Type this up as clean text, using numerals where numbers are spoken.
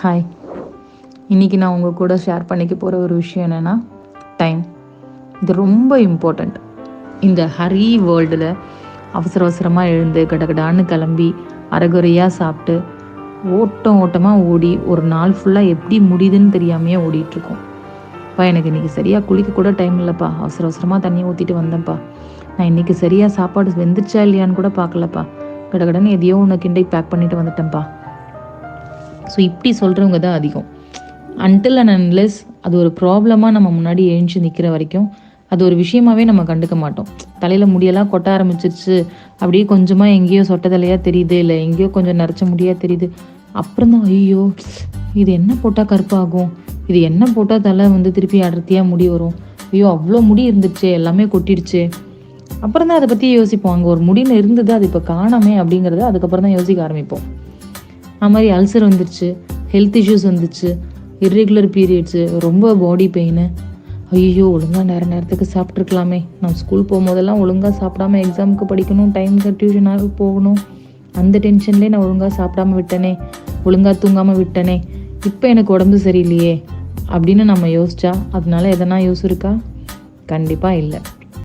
Hi, இன்றைக்கி நான் உங்கள் கூட ஷேர் பண்ணிக்க போகிற ஒரு விஷயம் என்னென்னா டைம். இது ரொம்ப இம்பார்ட்டண்ட். இந்த ஹரி வேர்ல்டில் அவசரமாக எழுந்து கடகடான்னு கிளம்பி அரைகுறையாக சாப்பிட்டு ஓட்டமாக ஓடி ஒரு நாள் ஃபுல்லாக எப்படி முடியுதுன்னு தெரியாமையே ஓடிட்டுருக்கோம். எனக்கு இன்றைக்கி சரியாக குளிக்க கூட டைம் இல்லைப்பா, அவசரமாக தண்ணியை ஊற்றிட்டு வந்தேன்ப்பா, நான் இன்றைக்கி சரியாக சாப்பாடு வெந்துருச்சா இல்லையான்னு கூட பார்க்கலப்பா, கடகடன்னு எதையோ ஒன்று கிண்டை பேக் பண்ணிவிட்டு வந்துட்டேன்ப்பா. ஸோ இப்படி சொல்கிறவங்க தான் அதிகம். அன்டில் அண்ட் அன்லெஸ் அது ஒரு ப்ராப்ளமாக நம்ம முன்னாடி எழுந்து நிற்கிற வரைக்கும் அது ஒரு விஷயமாகவே நம்ம கண்டுக்க மாட்டோம். தலையில் முடியெல்லாம் கொட்ட ஆரம்பிச்சிருச்சு, அப்படியே கொஞ்சமாக எங்கேயோ சொட்ட தலையாக தெரியுது, இல்லை எங்கேயோ கொஞ்சம் நரைச்ச முடியாக தெரியுது, அப்புறம் தான் ஐயோ இது என்ன போட்டால் கருப்பாகும், இது என்ன போட்டால் தலை திருப்பி அடர்த்தியாக முடி வரும், ஐயோ அவ்வளோ முடி இருந்துச்சு எல்லாமே கொட்டிடுச்சு, அப்புறம் தான் அதை பற்றி யோசிப்போம். அங்கே ஒரு முடின்னு இருந்தது, அது இப்போ காணாமே அப்படிங்கிறத அதுக்கப்புறம் தான் யோசிக்க ஆரம்பிப்போம். அது மாதிரி அல்சர் வந்துருச்சு, ஹெல்த் இஷ்யூஸ் வந்துச்சு, இர்ரெகுலர் பீரியட்ஸு, ரொம்ப பாடி பெயின், ஐயோ ஒழுங்காக நேரத்துக்கு சாப்பிட்ருக்கலாமே, நான் ஸ்கூல் போகும்போதெல்லாம் ஒழுங்காக சாப்பிடாம எக்ஸாமுக்கு படிக்கணும், டைமுக்கு டியூஷனாக போகணும், அந்த டென்ஷன்லேயே நான் ஒழுங்காக சாப்பிடாம விட்டனே, ஒழுங்காக தூங்காமல் விட்டனே, இப்போ எனக்கு உடம்பு சரியில்லையே அப்படின்னு நம்ம யோசிச்சா அதனால எதனா யூஸ் இருக்கா? கண்டிப்பாக இல்லை.